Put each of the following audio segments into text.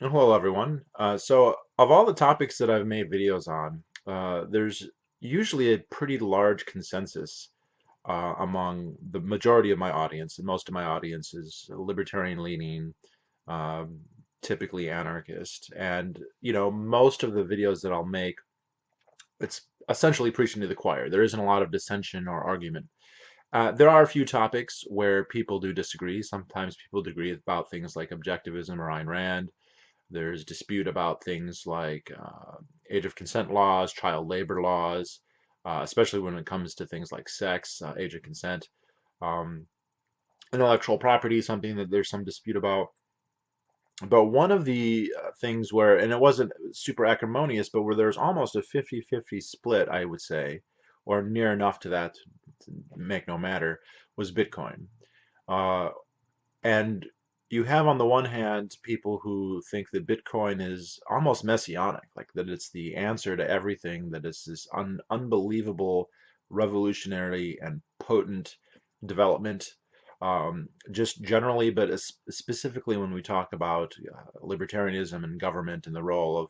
Hello, everyone. So, of all the topics that I've made videos on, there's usually a pretty large consensus among the majority of my audience, and most of my audience is libertarian leaning, um, typically anarchist. And, most of the videos that I'll make, it's essentially preaching to the choir. There isn't a lot of dissension or argument. There are a few topics where people do disagree. Sometimes people disagree about things like objectivism or Ayn Rand. There's dispute about things like age of consent laws, child labor laws, especially when it comes to things like sex, age of consent. Um, Intellectual property is something that there's some dispute about. But one of the things where, and it wasn't super acrimonious, but where there's almost a 50-50 split, I would say, or near enough to that to make no matter, was Bitcoin. Uh, and you have on the one hand people who think that Bitcoin is almost messianic, like that it's the answer to everything, that it's this unbelievable, revolutionary, and potent development, just generally, but specifically when we talk about libertarianism and government and the role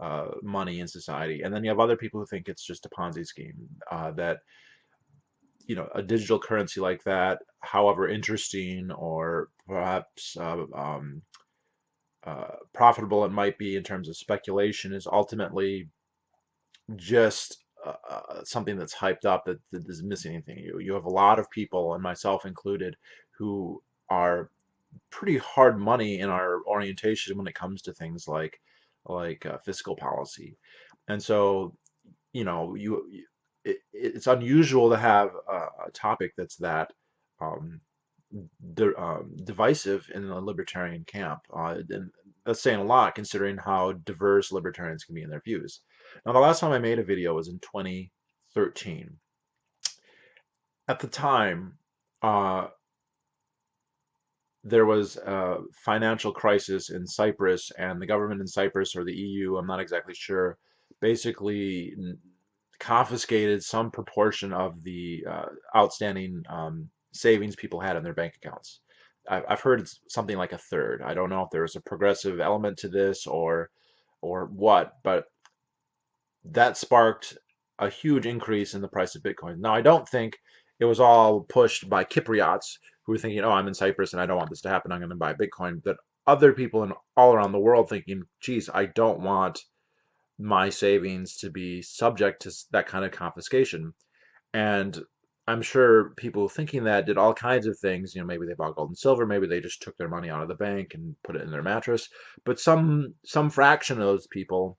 of money in society. And then you have other people who think it's just a Ponzi scheme, that a digital currency like that, however interesting or perhaps profitable it might be in terms of speculation, is ultimately just something that's hyped up that is missing anything. You have a lot of people, and myself included, who are pretty hard money in our orientation when it comes to things like fiscal policy, and so it's unusual to have a topic that's that um, divisive in the libertarian camp. And that's saying a lot considering how diverse libertarians can be in their views. Now, the last time I made a video was in 2013. At the time, uh, there was a financial crisis in Cyprus, and the government in Cyprus, or the EU, I'm not exactly sure, basically confiscated some proportion of the outstanding savings people had in their bank accounts. I've heard it's something like a third. I don't know if there was a progressive element to this or what, but that sparked a huge increase in the price of Bitcoin. Now, I don't think it was all pushed by Cypriots who were thinking, "Oh, I'm in Cyprus and I don't want this to happen. I'm going to buy Bitcoin." But other people in all around the world thinking, "Geez, I don't want my savings to be subject to that kind of confiscation." And I'm sure people thinking that did all kinds of things. Maybe they bought gold and silver, maybe they just took their money out of the bank and put it in their mattress. But some fraction of those people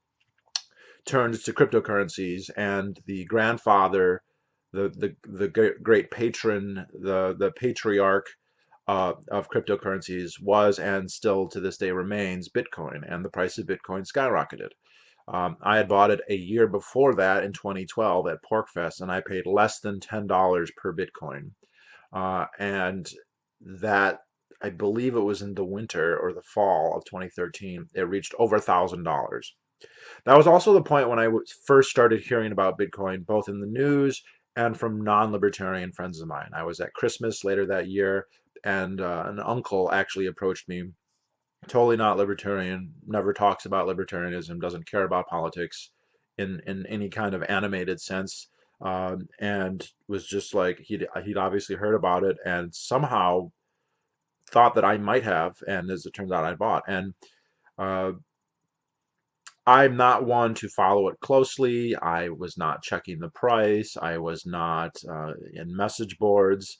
turned to cryptocurrencies, and the grandfather, the great patron, the patriarch of cryptocurrencies was and still to this day remains Bitcoin, and the price of Bitcoin skyrocketed. I had bought it a year before that in 2012 at PorkFest, and I paid less than $10 per Bitcoin. And that, I believe it was in the winter or the fall of 2013, it reached over $1,000. That was also the point when I first started hearing about Bitcoin, both in the news and from non-libertarian friends of mine. I was at Christmas later that year, and an uncle actually approached me, totally not libertarian, never talks about libertarianism, doesn't care about politics in any kind of animated sense, and was just like he'd obviously heard about it and somehow thought that I might have, and as it turns out, I bought. And uh, I'm not one to follow it closely. I was not checking the price. I was not in message boards.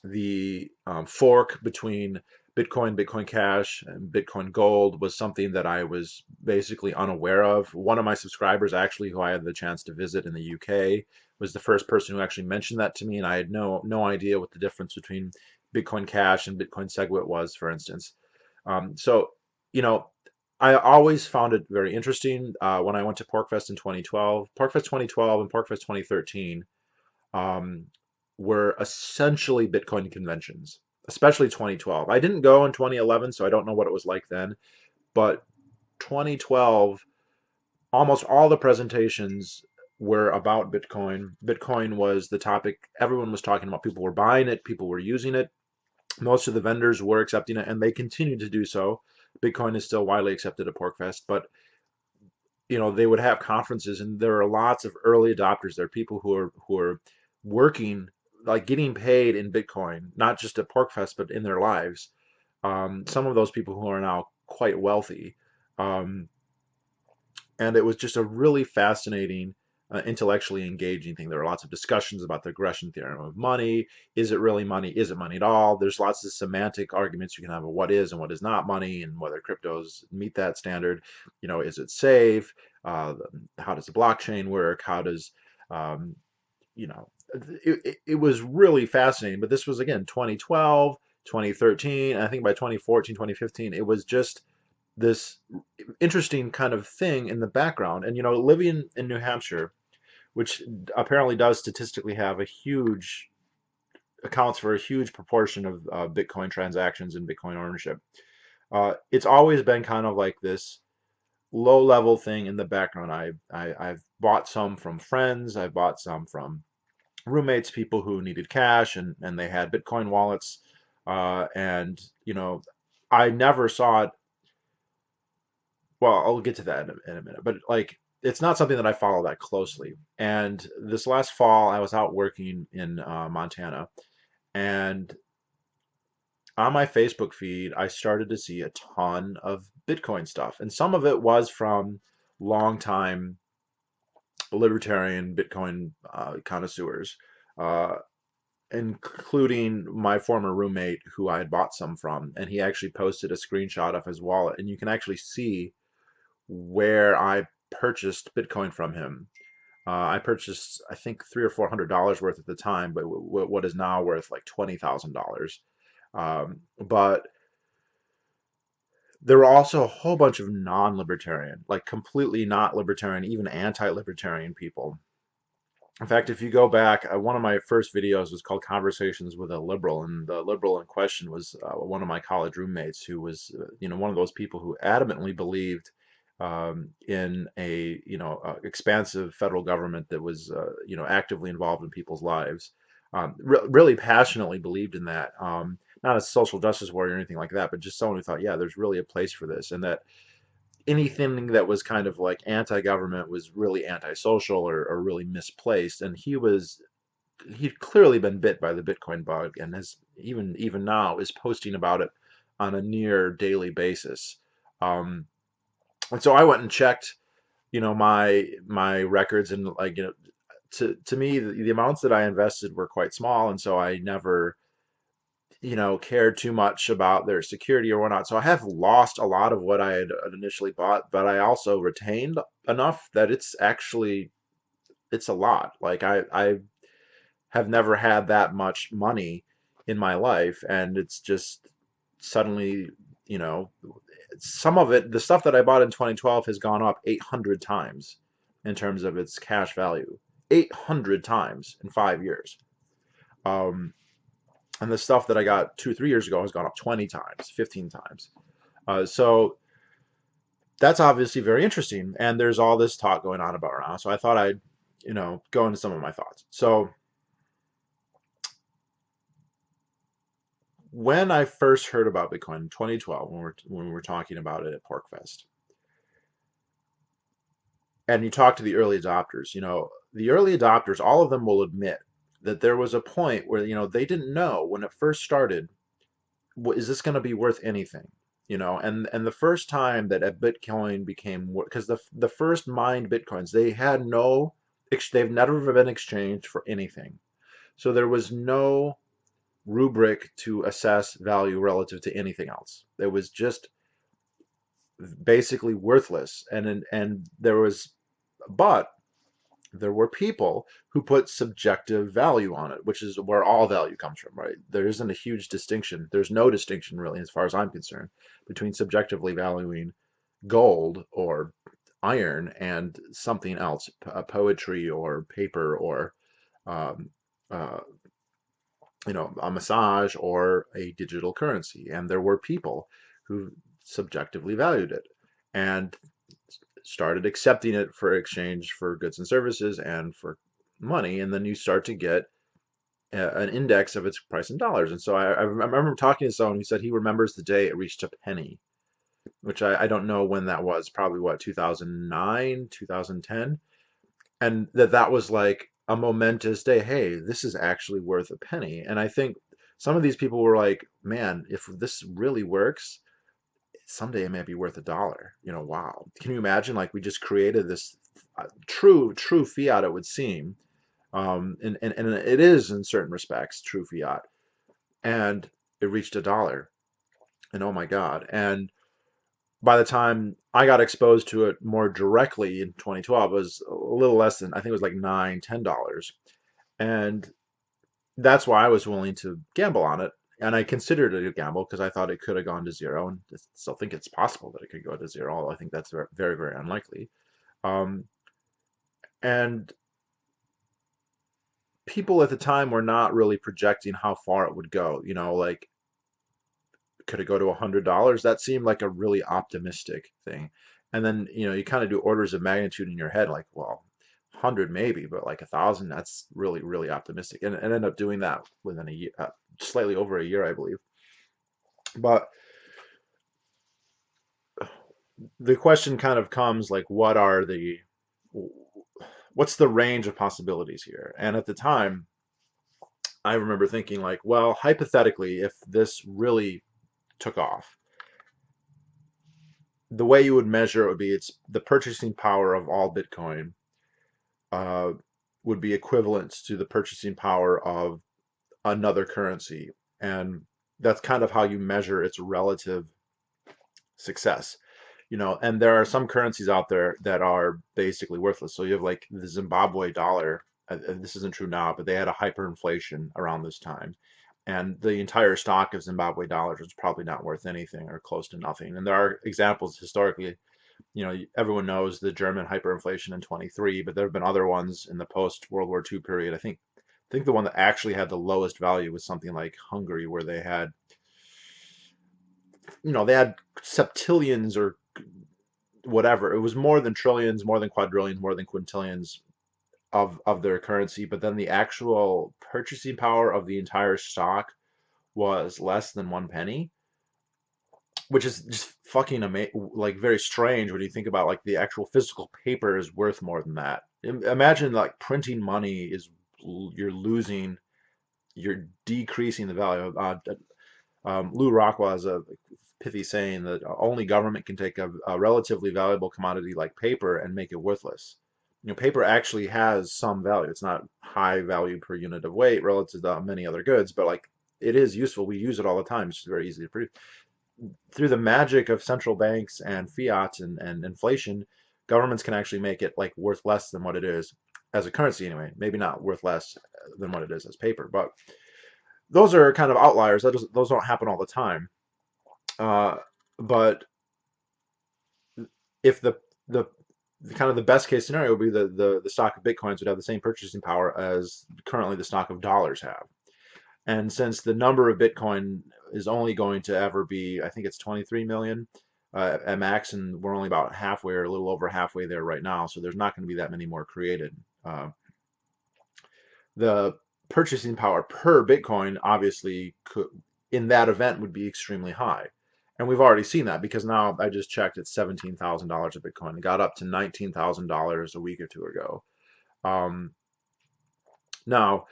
The fork between Bitcoin, Bitcoin Cash, and Bitcoin Gold was something that I was basically unaware of. One of my subscribers, actually, who I had the chance to visit in the UK, was the first person who actually mentioned that to me, and I had no idea what the difference between Bitcoin Cash and Bitcoin Segwit was, for instance. So, you know, I always found it very interesting when I went to PorkFest in 2012. PorkFest 2012 and PorkFest 2013 um, were essentially Bitcoin conventions, especially 2012. I didn't go in 2011, so I don't know what it was like then, but 2012, almost all the presentations were about Bitcoin. Bitcoin was the topic everyone was talking about. People were buying it, people were using it. Most of the vendors were accepting it, and they continue to do so. Bitcoin is still widely accepted at PorcFest, but they would have conferences, and there are lots of early adopters. There are people who are working, like getting paid in Bitcoin, not just at PorcFest, but in their lives. Some of those people who are now quite wealthy. Um, and it was just a really fascinating, intellectually engaging thing. There are lots of discussions about the regression theorem of money. Is it really money? Is it money at all? There's lots of semantic arguments you can have of what is and what is not money, and whether cryptos meet that standard. Is it safe? How does the blockchain work? How does um, you know, it was really fascinating. But this was, again, 2012, 2013. I think by 2014, 2015, it was just this interesting kind of thing in the background. And, living in New Hampshire, which apparently does statistically have accounts for a huge proportion of Bitcoin transactions and Bitcoin ownership. It's always been kind of like this low level thing in the background. I've bought some from friends. I've bought some from roommates, people who needed cash, and they had Bitcoin wallets. And, I never saw it. Well, I'll get to that in a minute, but like, it's not something that I follow that closely. And this last fall, I was out working in Montana, and on my Facebook feed, I started to see a ton of Bitcoin stuff, and some of it was from longtime libertarian Bitcoin connoisseurs, uh, including my former roommate who I had bought some from, and he actually posted a screenshot of his wallet, and you can actually see where I purchased Bitcoin from him. I purchased, I think, $300 or $400 worth at the time, but what is now worth like $20,000. But there were also a whole bunch of non-libertarian, like completely not libertarian, even anti-libertarian people. In fact, if you go back, one of my first videos was called Conversations with a Liberal, and the liberal in question was one of my college roommates who was, one of those people who adamantly believed in a, expansive federal government that was, actively involved in people's lives. Really passionately believed in that. Not a social justice warrior or anything like that, but just someone who thought, yeah, there's really a place for this, and that anything that was kind of like anti-government was really antisocial or really misplaced. And he'd clearly been bit by the Bitcoin bug, and has even now is posting about it on a near daily basis. Um, and so I went and checked, my records, and like, to me, the amounts that I invested were quite small, and so I never cared too much about their security or whatnot. So I have lost a lot of what I had initially bought, but I also retained enough that it's a lot. Like, I have never had that much money in my life, and it's just suddenly, you know, some of it, the stuff that I bought in 2012 has gone up 800 times in terms of its cash value. 800 times in 5 years. Um, and the stuff that I got 2 or 3 years ago has gone up 20 times, 15 times. So that's obviously very interesting, and there's all this talk going on about it now. So I thought I'd, go into some of my thoughts. So when I first heard about Bitcoin in 2012, when we were talking about it at PorcFest, and you talk to the early adopters, the early adopters, all of them will admit that there was a point where, they didn't know when it first started, is this going to be worth anything? And the first time that a Bitcoin became, because the first mined Bitcoins, they've never been exchanged for anything. So there was no rubric to assess value relative to anything else. It was just basically worthless. And but there were people who put subjective value on it, which is where all value comes from, right? There isn't a huge distinction. There's no distinction, really, as far as I'm concerned, between subjectively valuing gold or iron and something else, poetry or paper, or um, uh, a massage or a digital currency. And there were people who subjectively valued it and started accepting it for exchange for goods and services and for money. And then you start to get an index of its price in dollars. And so I remember talking to someone who said he remembers the day it reached a penny. which I don't know when that was, probably what, 2009, 2010, and that was like a momentous day. Hey, this is actually worth a penny. And I think some of these people were like, man, if this really works, someday it may be worth $1. Wow. Can you imagine? Like we just created this true fiat, it would seem. And it is in certain respects true fiat. And it reached $1. And oh my God. And by the time I got exposed to it more directly in 2012, it was a little less than, I think it was like $9, $10. And that's why I was willing to gamble on it. And I considered it a gamble because I thought it could have gone to zero, and I still think it's possible that it could go to zero, although I think that's very, very unlikely. Um, and people at the time were not really projecting how far it would go. Like, could it go to $100? That seemed like a really optimistic thing. And then, you kind of do orders of magnitude in your head, like, well, 100 maybe, but like 1,000, that's really, really optimistic. And end up doing that within a year, slightly over a year, I believe. But the question kind of comes like, what's the range of possibilities here? And at the time, I remember thinking like, well, hypothetically, if this really took off, the way you would measure it would be it's the purchasing power of all Bitcoin uh, would be equivalent to the purchasing power of another currency. And that's kind of how you measure its relative success. And there are some currencies out there that are basically worthless. So you have like the Zimbabwe dollar. This isn't true now, but they had a hyperinflation around this time. And the entire stock of Zimbabwe dollars was probably not worth anything or close to nothing. And there are examples historically. Everyone knows the German hyperinflation in 23, but there have been other ones in the post World War II period. I think the one that actually had the lowest value was something like Hungary, where they had septillions or whatever. It was more than trillions, more than quadrillions, more than quintillions of their currency, but then the actual purchasing power of the entire stock was less than one penny, which is just fucking like very strange when you think about like the actual physical paper is worth more than that. Imagine like printing money is you're losing, you're decreasing the value. Lou Rockwell has a pithy saying that only government can take a relatively valuable commodity like paper and make it worthless. Paper actually has some value. It's not high value per unit of weight relative to many other goods, but like it is useful. We use it all the time. It's just very easy to produce. Through the magic of central banks and fiat and inflation, governments can actually make it like worth less than what it is as a currency anyway. Maybe not worth less than what it is as paper, but those are kind of outliers. Those don't happen all the time. Uh, but if the kind of the best case scenario would be the stock of Bitcoins would have the same purchasing power as currently the stock of dollars have. And since the number of Bitcoin is only going to ever be, I think it's 23 million at max, and we're only about halfway or a little over halfway there right now. So there's not going to be that many more created. The purchasing power per Bitcoin obviously could, in that event, would be extremely high. And we've already seen that because now I just checked, it's $17,000 a Bitcoin. It got up to $19,000 a week or two ago. Um, Now,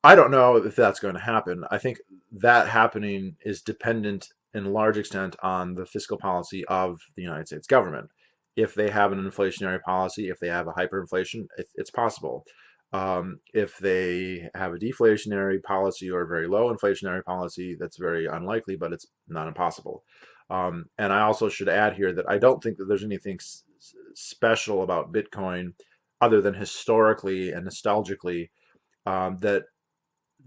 I don't know if that's going to happen. I think that happening is dependent in large extent on the fiscal policy of the United States government. If they have an inflationary policy, if they have a hyperinflation, it's possible. If they have a deflationary policy or a very low inflationary policy, that's very unlikely, but it's not impossible. And I also should add here that I don't think that there's anything special about Bitcoin other than historically and nostalgically, that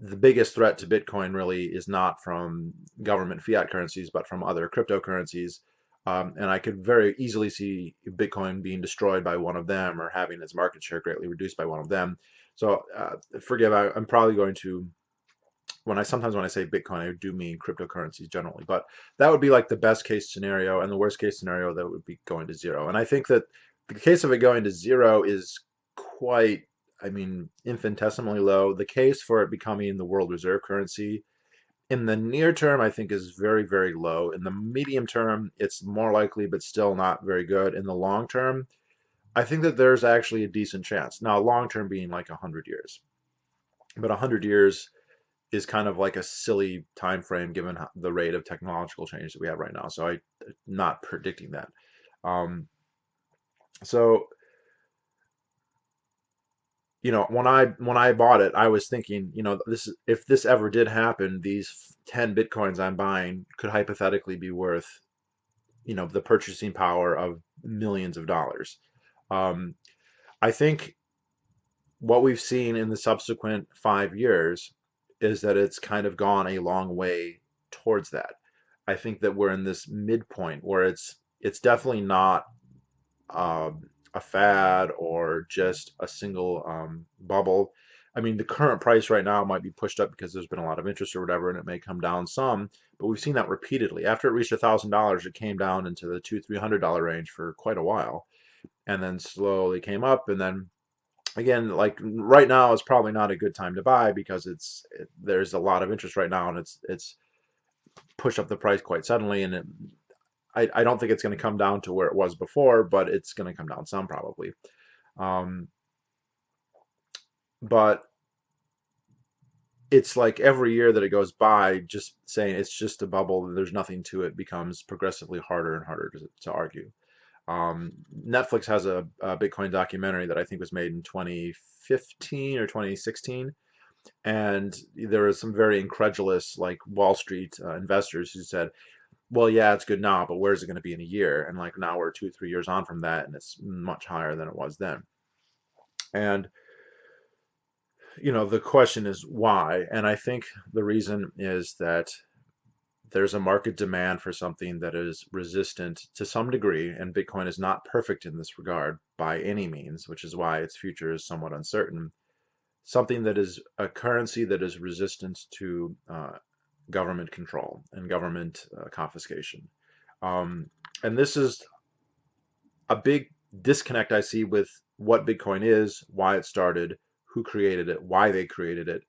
the biggest threat to Bitcoin really is not from government fiat currencies, but from other cryptocurrencies. And I could very easily see Bitcoin being destroyed by one of them or having its market share greatly reduced by one of them. So forgive, I'm probably going to, sometimes when I say Bitcoin, I do mean cryptocurrencies generally, but that would be like the best case scenario, and the worst case scenario that would be going to zero. And I think that the case of it going to zero is quite, I mean, infinitesimally low. The case for it becoming the world reserve currency In the near term, I think is very, very low. In the medium term, it's more likely, but still not very good. In the long term, I think that there's actually a decent chance. Now, long term being like 100 years, but 100 years is kind of like a silly time frame given the rate of technological change that we have right now. So I'm not predicting that. Um, so when I bought it, I was thinking, this if this ever did happen, these 10 bitcoins I'm buying could hypothetically be worth, the purchasing power of millions of dollars. Um, I think what we've seen in the subsequent 5 years is that it's kind of gone a long way towards that. I think that we're in this midpoint where it's definitely not a fad or just a single bubble. I mean, the current price right now might be pushed up because there's been a lot of interest or whatever, and it may come down some. But we've seen that repeatedly. After it reached $1,000, it came down into the $200-300 range for quite a while, and then slowly came up. And then again, like right now is probably not a good time to buy because there's a lot of interest right now, and it's pushed up the price quite suddenly, and I don't think it's going to come down to where it was before, but it's going to come down some probably. Um, but it's like every year that it goes by, just saying it's just a bubble, there's nothing to it, becomes progressively harder and harder to argue. Netflix has a Bitcoin documentary that I think was made in 2015 or 2016, and there was some very incredulous, like Wall Street investors who said, well, yeah, it's good now, but where's it going to be in a year? And like now we're 2, 3 years on from that, and it's much higher than it was then. And the question is why? And I think the reason is that there's a market demand for something that is resistant to some degree, and Bitcoin is not perfect in this regard by any means, which is why its future is somewhat uncertain. Something that is a currency that is resistant to government control and government confiscation. Um, and this is a big disconnect I see with what Bitcoin is, why it started, who created it, why they created it,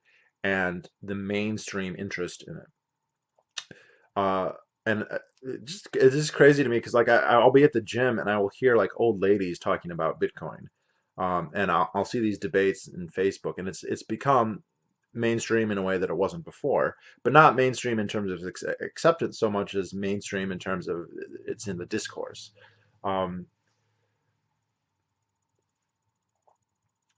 and the mainstream interest in it. Uh, and it's just crazy to me because like I'll be at the gym and I will hear like old ladies talking about Bitcoin, and I'll see these debates in Facebook, and it's become mainstream in a way that it wasn't before, but not mainstream in terms of acceptance so much as mainstream in terms of it's in the discourse. Um,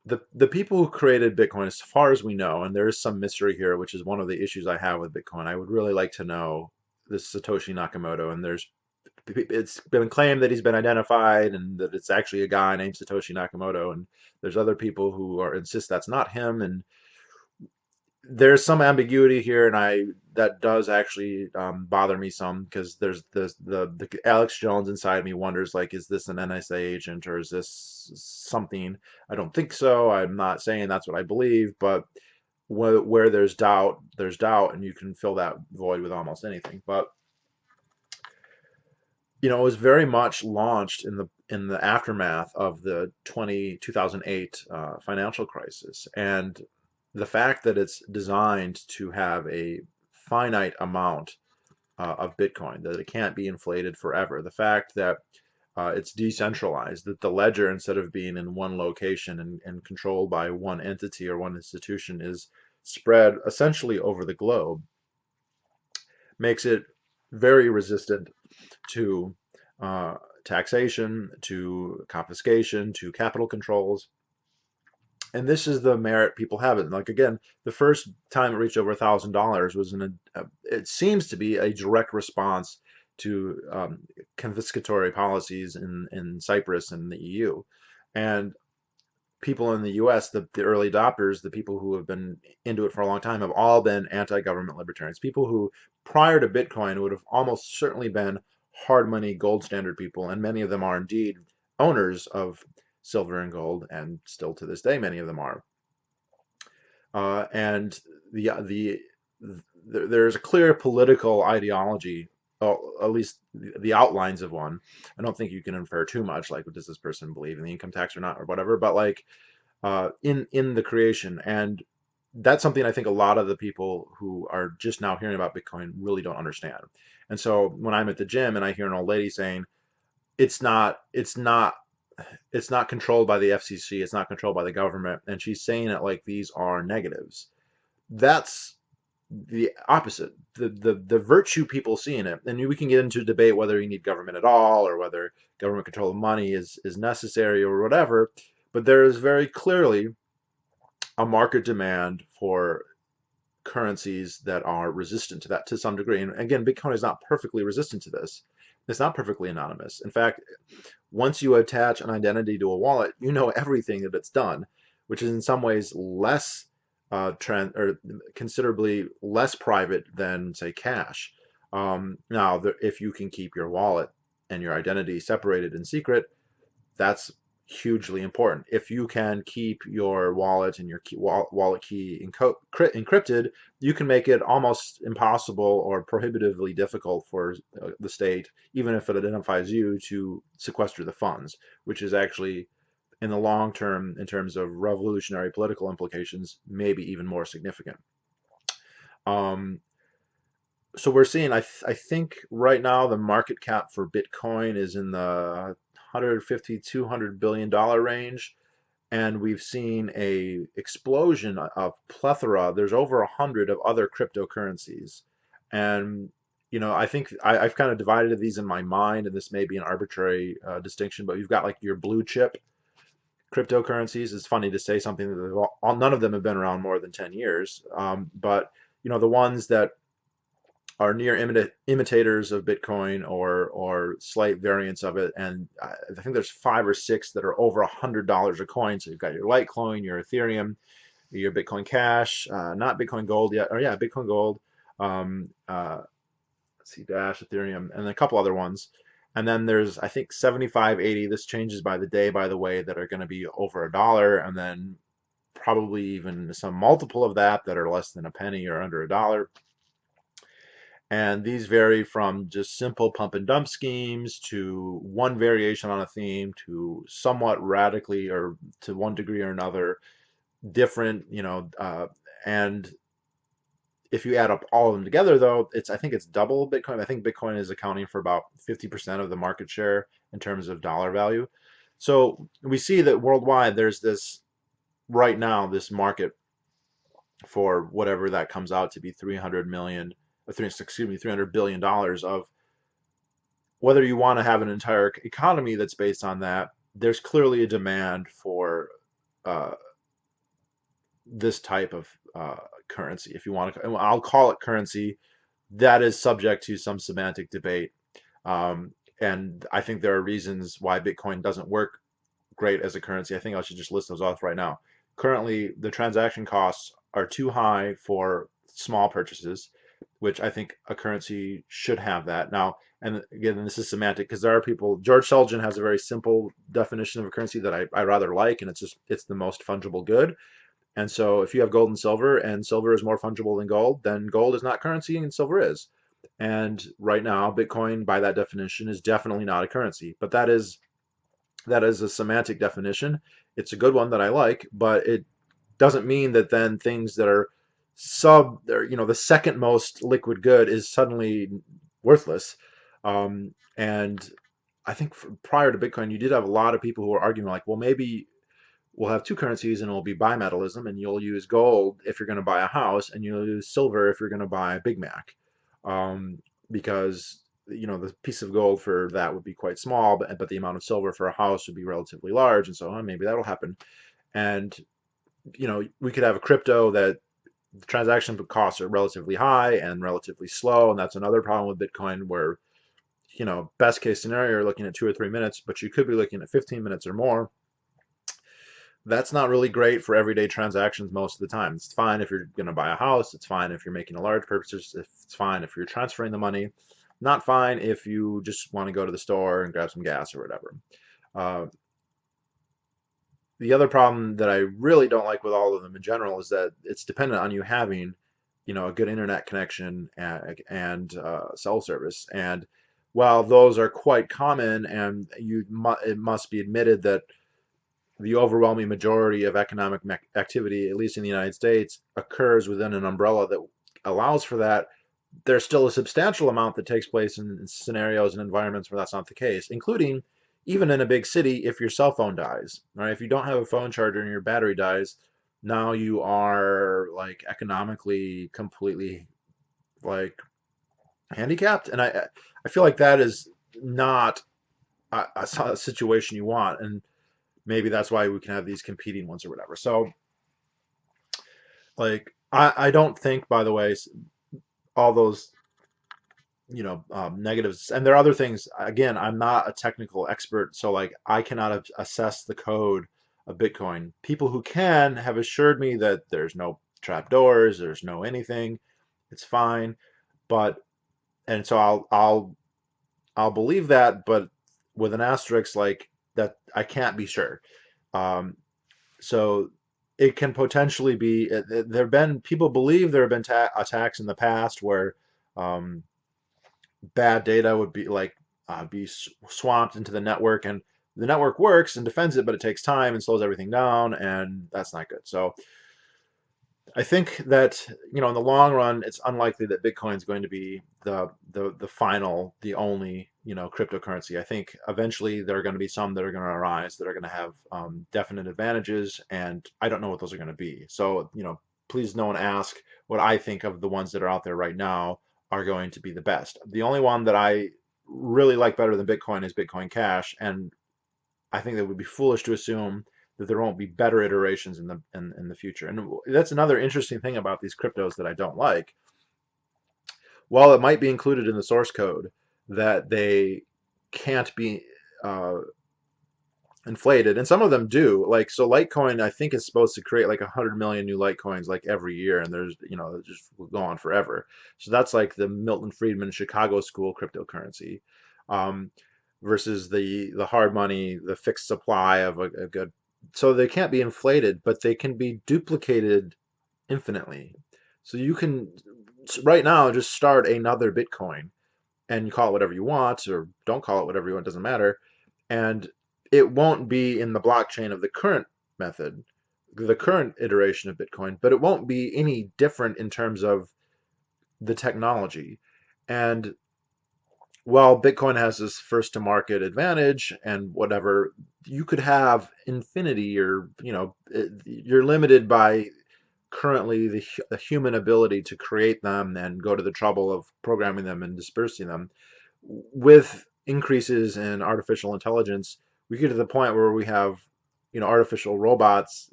the people who created Bitcoin, as far as we know, and there is some mystery here, which is one of the issues I have with Bitcoin. I would really like to know this Satoshi Nakamoto, and it's been claimed that he's been identified and that it's actually a guy named Satoshi Nakamoto, and there's other people who insist that's not him, and there's some ambiguity here, and I that does actually bother me some because there's the Alex Jones inside me wonders like, is this an NSA agent or is this something? I don't think so. I'm not saying that's what I believe, but where there's doubt, and you can fill that void with almost anything. But it was very much launched in the aftermath of the 2008 financial crisis, and the fact that it's designed to have a finite amount of Bitcoin, that it can't be inflated forever, the fact that it's decentralized, that the ledger, instead of being in one location and controlled by one entity or one institution, is spread essentially over the globe, makes it very resistant to taxation, to confiscation, to capital controls. And this is the merit people have it. Like again, the first time it reached over $1,000 was it seems to be a direct response to confiscatory policies in Cyprus and the EU. And people in the US, the early adopters, the people who have been into it for a long time, have all been anti-government libertarians. People who, prior to Bitcoin, would have almost certainly been hard money gold standard people, and many of them are indeed owners of silver and gold, and still to this day, many of them are. And there's a clear political ideology, at least the outlines of one. I don't think you can infer too much, like, does this person believe in the income tax or not, or whatever, but like in the creation. And that's something I think a lot of the people who are just now hearing about Bitcoin really don't understand. And so when I'm at the gym and I hear an old lady saying it's not it's not it's not controlled by the FCC, it's not controlled by the government, and she's saying it like these are negatives. That's the opposite. The virtue people see in it, and we can get into a debate whether you need government at all or whether government control of money is necessary or whatever. But there is very clearly a market demand for currencies that are resistant to that to some degree. And again, Bitcoin is not perfectly resistant to this. It's not perfectly anonymous. In fact, once you attach an identity to a wallet, you know everything that it's done, which is in some ways less or considerably less private than, say, cash. Now, if you can keep your wallet and your identity separated in secret, that's hugely important. If you can keep your wallet and your wallet key encrypted, you can make it almost impossible or prohibitively difficult for the state, even if it identifies you, to sequester the funds, which is actually, in the long term, in terms of revolutionary political implications, maybe even more significant. Um, so we're seeing, I think right now the market cap for Bitcoin is in the 150, $200 billion range, and we've seen a explosion of plethora. There's over 100 of other cryptocurrencies, and I think I've kind of divided these in my mind, and this may be an arbitrary distinction, but you've got like your blue chip cryptocurrencies. It's funny to say something that none of them have been around more than 10 years, but the ones that are near imitators of Bitcoin or slight variants of it, and I think there's 5 or 6 that are over $100 a coin. So you've got your Litecoin, your Ethereum, your Bitcoin Cash, not Bitcoin Gold yet, or yeah, Bitcoin Gold. Let's see, Dash, Ethereum, and a couple other ones. And then there's, I think, 75, 80. This changes by the day, by the way, that are going to be over $1, and then probably even some multiple of that that are less than a penny or under $1. And these vary from just simple pump and dump schemes to one variation on a theme to somewhat radically or to one degree or another different, and if you add up all of them together, though, I think it's double Bitcoin. I think Bitcoin is accounting for about 50% of the market share in terms of dollar value. So we see that worldwide there's this right now, this market for whatever that comes out to be 300 million, excuse me, $300 billion of, whether you want to have an entire economy that's based on that, there's clearly a demand for uh, this type of currency. If you want to, I'll call it currency. That is subject to some semantic debate. And I think there are reasons why Bitcoin doesn't work great as a currency. I think I should just list those off right now. Currently, the transaction costs are too high for small purchases, which I think a currency should have that. Now, and again, this is semantic because there are people, George Selgin has a very simple definition of a currency that I rather like, and it's the most fungible good. And so if you have gold and silver is more fungible than gold, then gold is not currency and silver is. And right now, Bitcoin, by that definition, is definitely not a currency. But that is a semantic definition. It's a good one that I like, but it doesn't mean that then things that are the second most liquid good is suddenly worthless. And I think prior to Bitcoin, you did have a lot of people who were arguing like, well, maybe we'll have two currencies and it'll be bimetallism, and you'll use gold if you're going to buy a house, and you'll use silver if you're going to buy a Big Mac, because the piece of gold for that would be quite small, but the amount of silver for a house would be relatively large, and so maybe that'll happen. And we could have a crypto that the transaction costs are relatively high and relatively slow, and that's another problem with Bitcoin, where best case scenario you're looking at 2 or 3 minutes, but you could be looking at 15 minutes or more. That's not really great for everyday transactions most of the time. It's fine if you're going to buy a house. It's fine if you're making a large purchase. It's fine if you're transferring the money. Not fine if you just want to go to the store and grab some gas or whatever. Uh, the other problem that I really don't like with all of them in general is that it's dependent on you having, a good internet connection and cell service. And while those are quite common, and it must be admitted that the overwhelming majority of economic activity, at least in the United States, occurs within an umbrella that allows for that, there's still a substantial amount that takes place in scenarios and environments where that's not the case, including even in a big city if your cell phone dies. Right? If you don't have a phone charger and your battery dies, now you are like economically completely like handicapped. And I feel like that is not a situation you want. And maybe that's why we can have these competing ones or whatever. So like I don't think, by the way, all those negatives, and there are other things. Again, I'm not a technical expert, so like I cannot assess the code of Bitcoin. People who can have assured me that there's no trapdoors, there's no anything, it's fine. But and so I'll believe that, but with an asterisk, like that I can't be sure. Um, so it can potentially be. There have been people believe there have been attacks in the past where um, bad data would be like be swamped into the network, and the network works and defends it, but it takes time and slows everything down, and that's not good. So I think that in the long run, it's unlikely that Bitcoin is going to be the final, the only cryptocurrency. I think eventually there are going to be some that are going to arise that are going to have definite advantages, and I don't know what those are going to be. So please no one ask what I think of the ones that are out there right now are going to be the best. The only one that I really like better than Bitcoin is Bitcoin Cash, and I think that would be foolish to assume that there won't be better iterations in the future. And that's another interesting thing about these cryptos that I don't like. While it might be included in the source code that they can't be uh, inflated, and some of them do. Like so, Litecoin I think is supposed to create like 100 million new Litecoins like every year, and there's it just will go on forever. So that's like the Milton Friedman Chicago School cryptocurrency. Um, Versus the hard money, the fixed supply of a good. So they can't be inflated, but they can be duplicated infinitely. So you can right now just start another Bitcoin and you call it whatever you want, or don't call it whatever you want, doesn't matter. And it won't be in the blockchain of the current method, the current iteration of Bitcoin, but it won't be any different in terms of the technology. And while Bitcoin has this first to market advantage and whatever, you could have infinity, or you're limited by currently the human ability to create them and go to the trouble of programming them and dispersing them. With increases in artificial intelligence, we get to the point where we have artificial robots,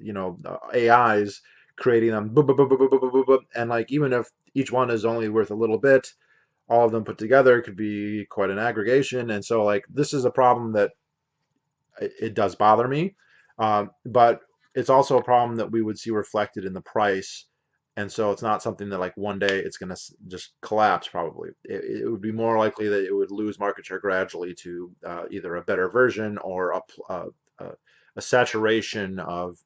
AIs creating them, and like even if each one is only worth a little bit, all of them put together could be quite an aggregation. And so like this is a problem that it does bother me, but it's also a problem that we would see reflected in the price. And so it's not something that like one day it's going to just collapse. Probably it would be more likely that it would lose market share gradually to either a better version or a saturation of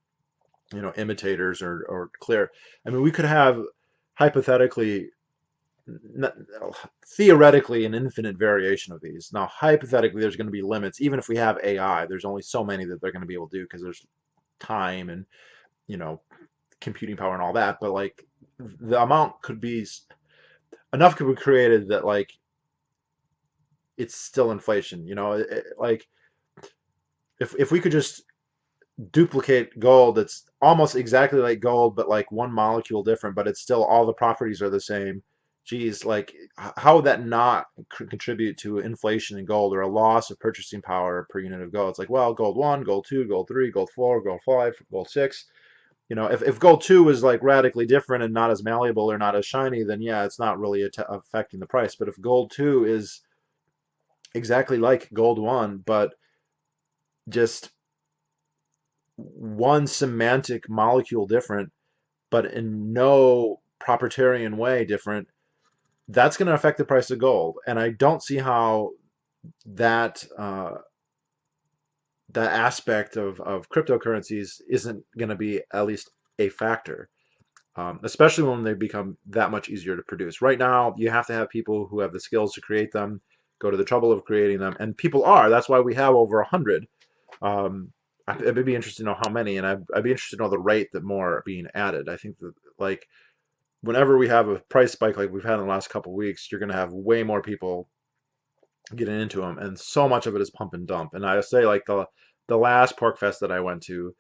imitators or clear. I mean, we could have hypothetically, theoretically, an infinite variation of these. Now, hypothetically, there's going to be limits. Even if we have AI, there's only so many that they're going to be able to do because there's time and you know computing power and all that. But like the amount could be enough could be created that like it's still inflation. Like if we could just duplicate gold, it's almost exactly like gold, but like one molecule different, but it's still all the properties are the same. Geez, like how would that not contribute to inflation in gold or a loss of purchasing power per unit of gold? It's like, well, gold one, gold two, gold three, gold four, gold five, gold six. If gold two is like radically different and not as malleable or not as shiny, then yeah, it's not really affecting the price. But if gold two is exactly like gold one, but just one semantic molecule different, but in no proprietarian way different, that's going to affect the price of gold. And I don't see how that that aspect of cryptocurrencies isn't going to be at least a factor, especially when they become that much easier to produce. Right now, you have to have people who have the skills to create them, go to the trouble of creating them, and people are. That's why we have over 100. I'd be interested to know how many, and I'd be interested to know the rate that more are being added. I think that like whenever we have a price spike like we've had in the last couple of weeks, you're going to have way more people getting into them, and so much of it is pump and dump. And I say like the last Pork Fest that I went to,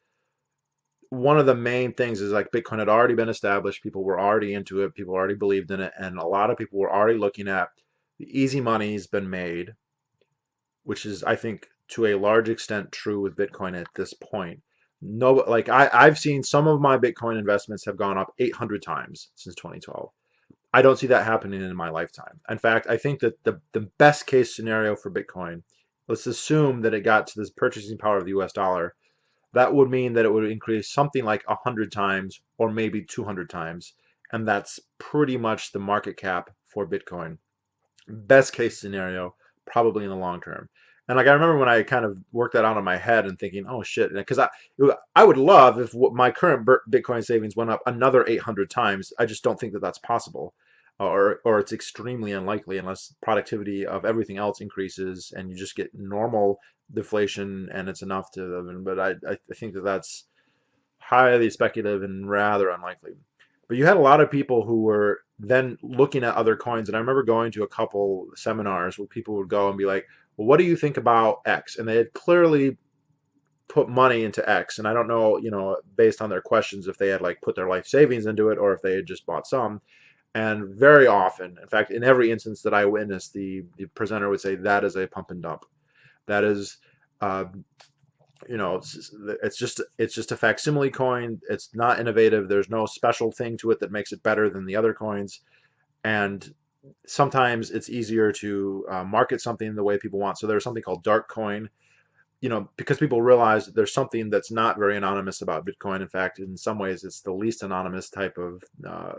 one of the main things is like Bitcoin had already been established, people were already into it, people already believed in it, and a lot of people were already looking at the easy money's been made, which is I think to a large extent true with Bitcoin at this point. No, like I've seen some of my Bitcoin investments have gone up 800 times since 2012. I don't see that happening in my lifetime. In fact, I think that the best case scenario for Bitcoin, let's assume that it got to this purchasing power of the US dollar, that would mean that it would increase something like 100 times or maybe 200 times. And that's pretty much the market cap for Bitcoin. Best case scenario, probably in the long term. And like I remember when I kind of worked that out in my head and thinking, oh shit, because I would love if my current Bitcoin savings went up another 800 times. I just don't think that that's possible, or it's extremely unlikely unless productivity of everything else increases and you just get normal deflation and it's enough to. But I think that that's highly speculative and rather unlikely. But you had a lot of people who were then looking at other coins, and I remember going to a couple seminars where people would go and be like, "Well, what do you think about X?" And they had clearly put money into X, and I don't know, based on their questions, if they had like put their life savings into it or if they had just bought some. And very often, in fact, in every instance that I witnessed, the presenter would say that is a pump and dump. That is uh, it's just a facsimile coin. It's not innovative. There's no special thing to it that makes it better than the other coins. And sometimes it's easier to market something the way people want. So there's something called dark coin, because people realize that there's something that's not very anonymous about Bitcoin. In fact, in some ways, it's the least anonymous type of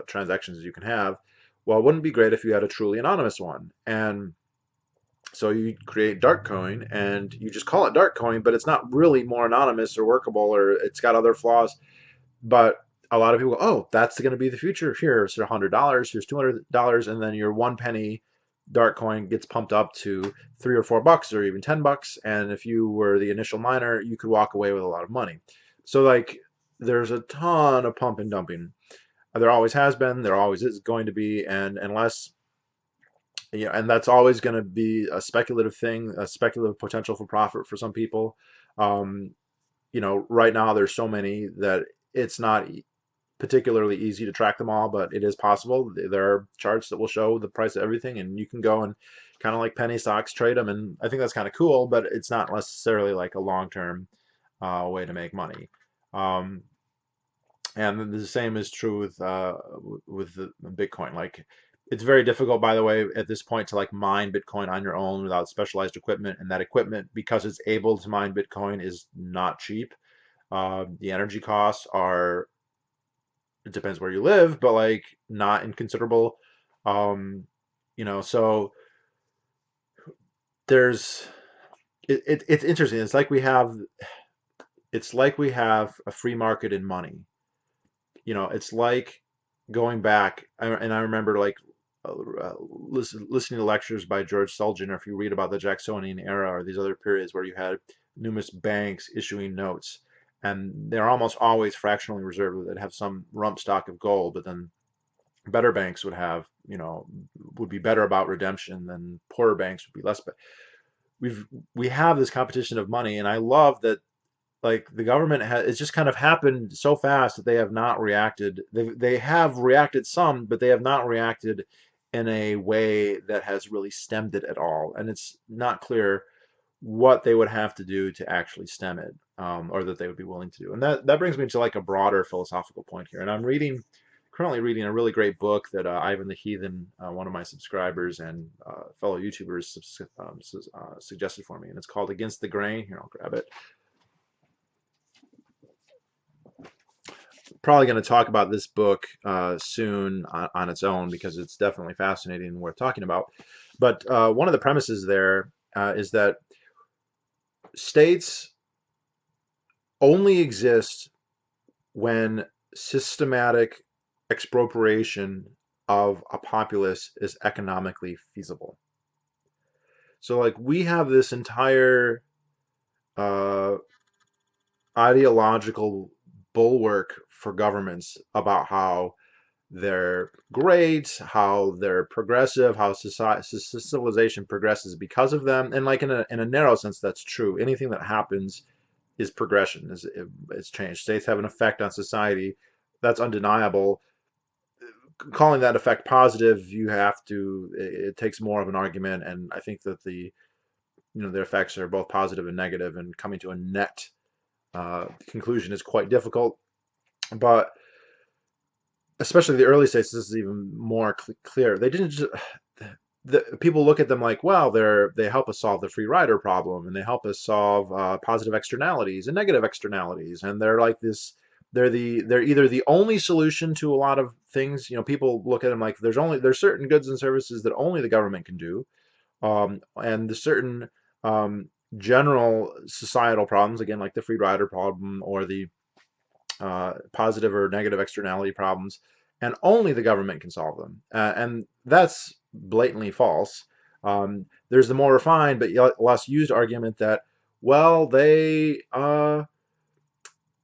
transactions you can have. Well, it wouldn't be great if you had a truly anonymous one. And so you create dark coin and you just call it dark coin, but it's not really more anonymous or workable, or it's got other flaws. But a lot of people go, oh, that's going to be the future. Here's $100, here's $200, and then your 1 penny dark coin gets pumped up to $3 or $4 or even $10. And if you were the initial miner, you could walk away with a lot of money. So like there's a ton of pump and dumping. There always has been, there always is going to be, and unless and that's always going to be a speculative thing, a speculative potential for profit for some people. Um, right now there's so many that it's not particularly easy to track them all, but it is possible. There are charts that will show the price of everything, and you can go and kind of like penny stocks trade them, and I think that's kind of cool, but it's not necessarily like a long-term way to make money. Um, and the same is true with the Bitcoin. Like it's very difficult, by the way, at this point to like mine Bitcoin on your own without specialized equipment. And that equipment, because it's able to mine Bitcoin, is not cheap. The energy costs are, it depends where you live, but like not inconsiderable. So there's it's interesting. It's like we have a free market in money. It's like going back, and I remember like listening to lectures by George Selgin, or if you read about the Jacksonian era or these other periods where you had numerous banks issuing notes, and they're almost always fractionally reserved that have some rump stock of gold, but then better banks would be better about redemption than poorer banks would be less. But we have this competition of money, and I love that like the government has, it's just kind of happened so fast that they have not reacted. They have reacted some, but they have not reacted in a way that has really stemmed it at all. And it's not clear what they would have to do to actually stem it, or that they would be willing to do. And that brings me to like a broader philosophical point here. And currently reading a really great book that Ivan the Heathen, one of my subscribers and fellow YouTubers, suggested for me, and it's called Against the Grain. Here, I'll grab it. Probably going to talk about this book soon on its own because it's definitely fascinating and worth talking about. But one of the premises there is that states only exist when systematic expropriation of a populace is economically feasible. So, like, we have this entire uh, ideological bulwark for governments about how they're great, how they're progressive, how society, civilization progresses because of them. And like in a narrow sense, that's true. Anything that happens is progression, is change. States have an effect on society. That's undeniable. Calling that effect positive, you have to, it takes more of an argument. And I think that the effects are both positive and negative, and coming to a net conclusion is quite difficult. But especially the early states, this is even more clear. They didn't just, people look at them like, well, they help us solve the free rider problem, and they help us solve positive externalities and negative externalities, and they're like this. They're either the only solution to a lot of things. People look at them like there's certain goods and services that only the government can do, and the certain general societal problems, again, like the free rider problem or the positive or negative externality problems, and only the government can solve them. And that's blatantly false. There's the more refined but less used argument that, well, they're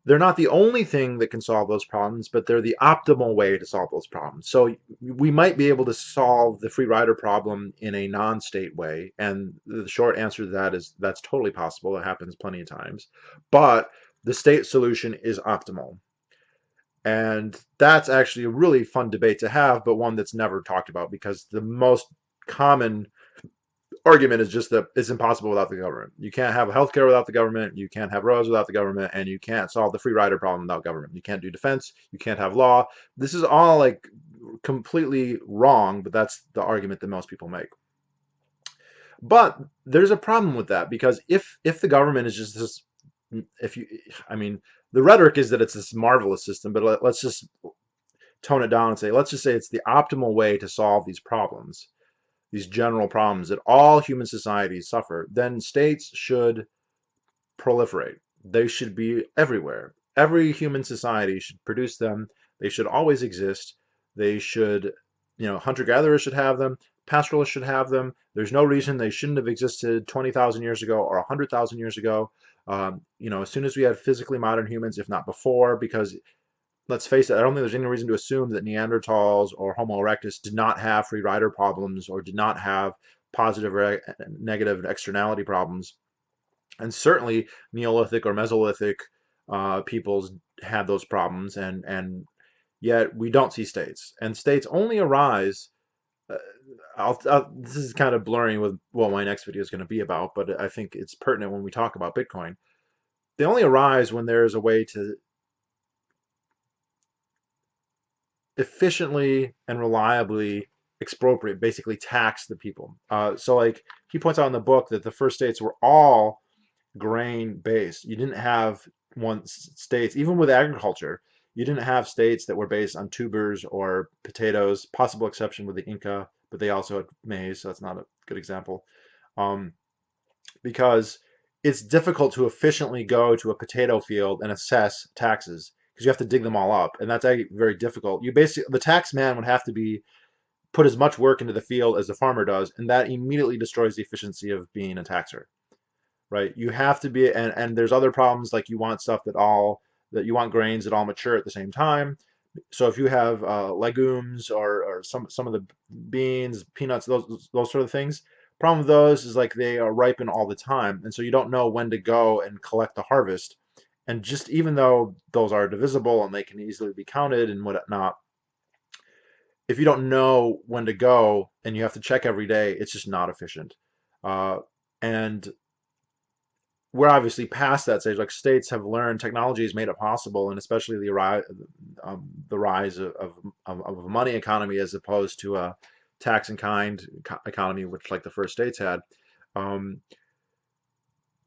not the only thing that can solve those problems, but they're the optimal way to solve those problems. So we might be able to solve the free rider problem in a non-state way, and the short answer to that is that's totally possible. It happens plenty of times, but the state solution is optimal. And that's actually a really fun debate to have, but one that's never talked about, because the most common argument is just that it's impossible without the government. You can't have healthcare without the government. You can't have roads without the government, and you can't solve the free rider problem without government. You can't do defense. You can't have law. This is all like completely wrong, but that's the argument that most people make. But there's a problem with that, because if the government is just this, if you, I mean, the rhetoric is that it's this marvelous system, but let's just tone it down and say, let's just say it's the optimal way to solve these problems, these general problems that all human societies suffer. Then states should proliferate. They should be everywhere. Every human society should produce them. They should always exist. They should, hunter-gatherers should have them. Pastoralists should have them. There's no reason they shouldn't have existed 20,000 years ago or 100,000 years ago. As soon as we had physically modern humans, if not before, because let's face it, I don't think there's any reason to assume that Neanderthals or Homo erectus did not have free rider problems or did not have positive or negative externality problems. And certainly Neolithic or Mesolithic peoples had those problems, and yet we don't see states. And states only arise. Uh, this is kind of blurring with what my next video is going to be about, but I think it's pertinent when we talk about Bitcoin. They only arise when there is a way to efficiently and reliably expropriate, basically tax the people. So like he points out in the book that the first states were all grain based. You didn't have states, even with agriculture, you didn't have states that were based on tubers or potatoes, possible exception with the Inca, but they also had maize, so that's not a good example. Um, because it's difficult to efficiently go to a potato field and assess taxes, because you have to dig them all up, and that's actually very difficult. The tax man would have to be put as much work into the field as the farmer does, and that immediately destroys the efficiency of being a taxer, right? You have to be, and there's other problems, like you want stuff that you want grains that all mature at the same time. So if you have legumes or some of the beans, peanuts, those sort of things, problem with those is like they are ripen all the time, and so you don't know when to go and collect the harvest. And just even though those are divisible and they can easily be counted and whatnot, if you don't know when to go and you have to check every day, it's just not efficient. And we're obviously past that stage. Like states have learned, technology has made it possible, and especially the rise of a money economy as opposed to a tax and kind economy, which like the first states had. Um,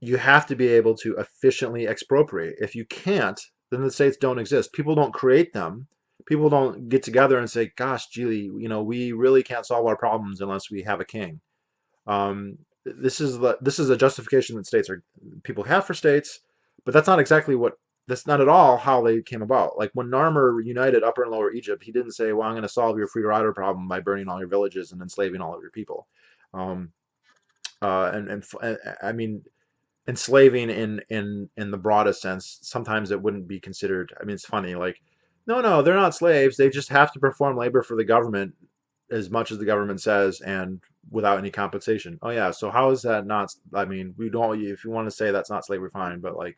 you have to be able to efficiently expropriate. If you can't, then the states don't exist. People don't create them. People don't get together and say, "Gosh, Geely, we really can't solve our problems unless we have a king." This is a justification that people have for states, but that's not at all how they came about. Like when Narmer united Upper and Lower Egypt, he didn't say, "Well, I'm going to solve your free rider problem by burning all your villages and enslaving all of your people." Um, and I mean, enslaving in the broadest sense. Sometimes it wouldn't be considered. I mean, it's funny. Like, no, they're not slaves. They just have to perform labor for the government as much as the government says, and without any compensation. Oh yeah. So how is that not? I mean, we don't. If you want to say that's not slavery, fine. But like,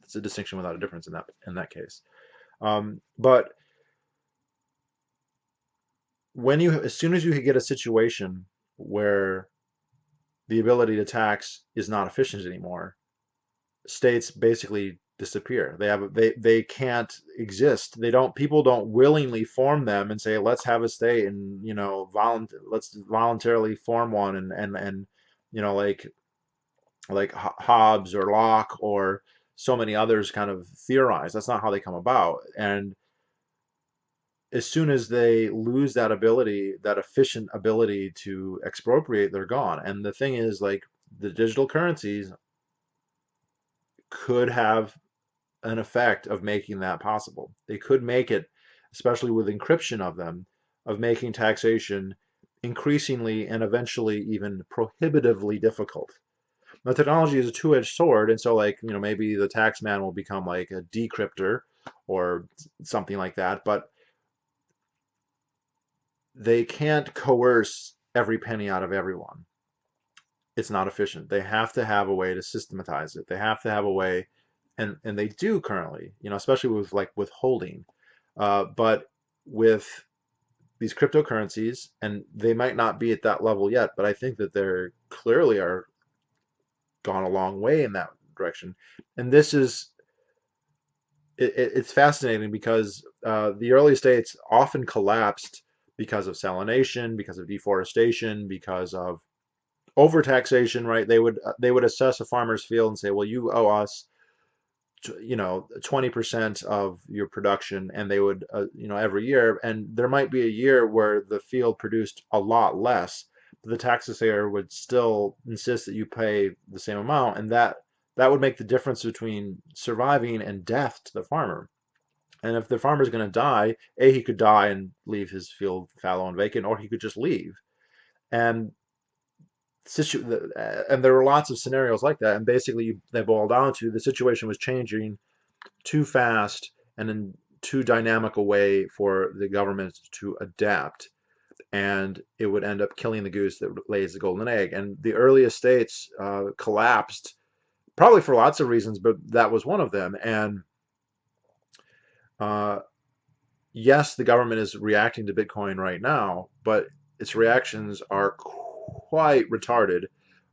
it's a distinction without a difference in that case. But as soon as you get a situation where the ability to tax is not efficient anymore, states basically disappear. They can't exist. They don't People don't willingly form them and say, let's have a state, and let's voluntarily form one, and you know like Hobbes or Locke or so many others kind of theorize. That's not how they come about. And as soon as they lose that ability, that efficient ability to expropriate, they're gone. And the thing is, like, the digital currencies could have an effect of making that possible. They could make it, especially with encryption of them, of making taxation increasingly and eventually even prohibitively difficult. Now, technology is a two-edged sword, and so, like, maybe the tax man will become like a decryptor or something like that, but they can't coerce every penny out of everyone. It's not efficient. They have to have a way to systematize it. They have to have a way, and they do currently, especially with like withholding. But with these cryptocurrencies, and they might not be at that level yet, but I think that they're clearly are gone a long way in that direction. And this is it's fascinating because the early states often collapsed because of salination, because of deforestation, because of overtaxation. Right? They would assess a farmer's field and say, well, you owe us 20% of your production, and they would every year, and there might be a year where the field produced a lot less, but the taxpayer would still insist that you pay the same amount, and that would make the difference between surviving and death to the farmer. And if the farmer's going to die, he could die and leave his field fallow and vacant, or he could just leave. And and there were lots of scenarios like that, and basically they boil down to the situation was changing too fast and in too dynamic a way for the government to adapt, and it would end up killing the goose that lays the golden egg. And the earliest states collapsed, probably for lots of reasons, but that was one of them. And uh, yes, the government is reacting to Bitcoin right now, but its reactions are quite retarded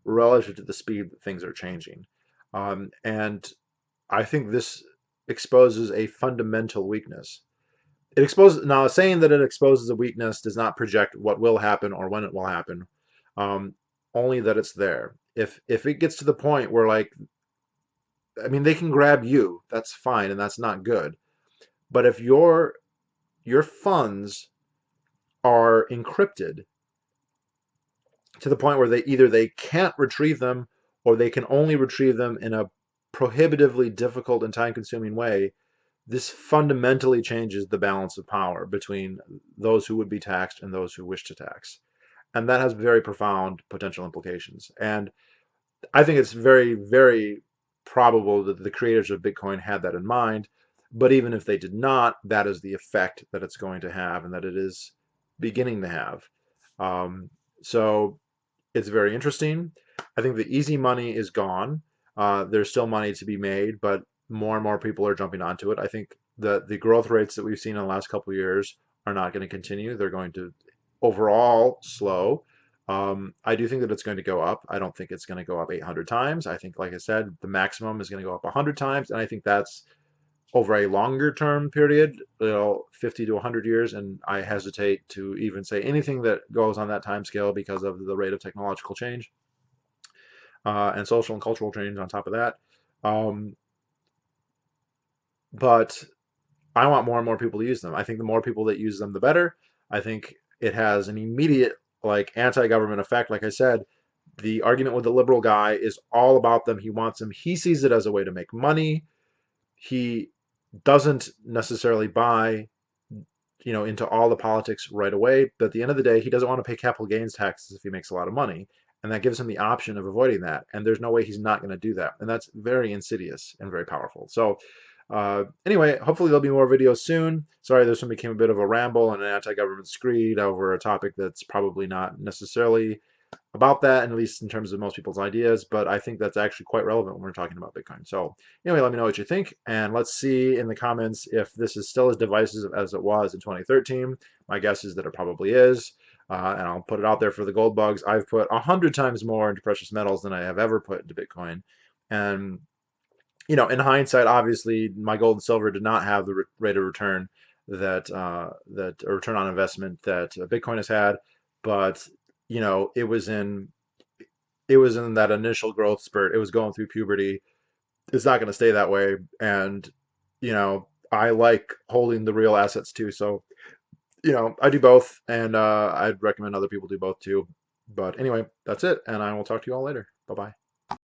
relative to the speed that things are changing. And I think this exposes a fundamental weakness. It exposes Now, saying that it exposes a weakness does not project what will happen or when it will happen. Um, Only that it's there. If it gets to the point where, like, I mean, they can grab you, that's fine, and that's not good. But if your funds are encrypted to the point where they can't retrieve them, or they can only retrieve them in a prohibitively difficult and time-consuming way, this fundamentally changes the balance of power between those who would be taxed and those who wish to tax. And that has very profound potential implications. And I think it's very, very probable that the creators of Bitcoin had that in mind. But even if they did not, that is the effect that it's going to have and that it is beginning to have. So it's very interesting. I think the easy money is gone. There's still money to be made, but more and more people are jumping onto it. I think the growth rates that we've seen in the last couple of years are not going to continue. They're going to overall slow. I do think that it's going to go up. I don't think it's going to go up 800 times. I think, like I said, the maximum is going to go up 100 times, and I think that's over a longer term period, 50 to 100 years, and I hesitate to even say anything that goes on that time scale because of the rate of technological change and social and cultural change on top of that. Um, but I want more and more people to use them. I think the more people that use them, the better. I think it has an immediate, like, anti-government effect. Like I said, the argument with the liberal guy is all about them. He wants them. He sees it as a way to make money. He doesn't necessarily buy into all the politics right away. But at the end of the day, he doesn't want to pay capital gains taxes if he makes a lot of money. and that gives him the option of avoiding that. And there's no way he's not going to do that. And that's very insidious and very powerful. So anyway, hopefully there'll be more videos soon. Sorry, this one became a bit of a ramble and an anti-government screed over a topic that's probably not necessarily about that, and at least in terms of most people's ideas, but I think that's actually quite relevant when we're talking about Bitcoin. So anyway, let me know what you think, and let's see in the comments if this is still as divisive as it was in 2013. My guess is that it probably is, and I'll put it out there for the gold bugs. I've put 100 times more into precious metals than I have ever put into Bitcoin, and in hindsight, obviously, my gold and silver did not have the rate of return that a return on investment that Bitcoin has had, but it was in that initial growth spurt. It was going through puberty. It's not going to stay that way, and I like holding the real assets too. So I do both, and I'd recommend other people do both too. But anyway, that's it, and I will talk to you all later. Bye bye.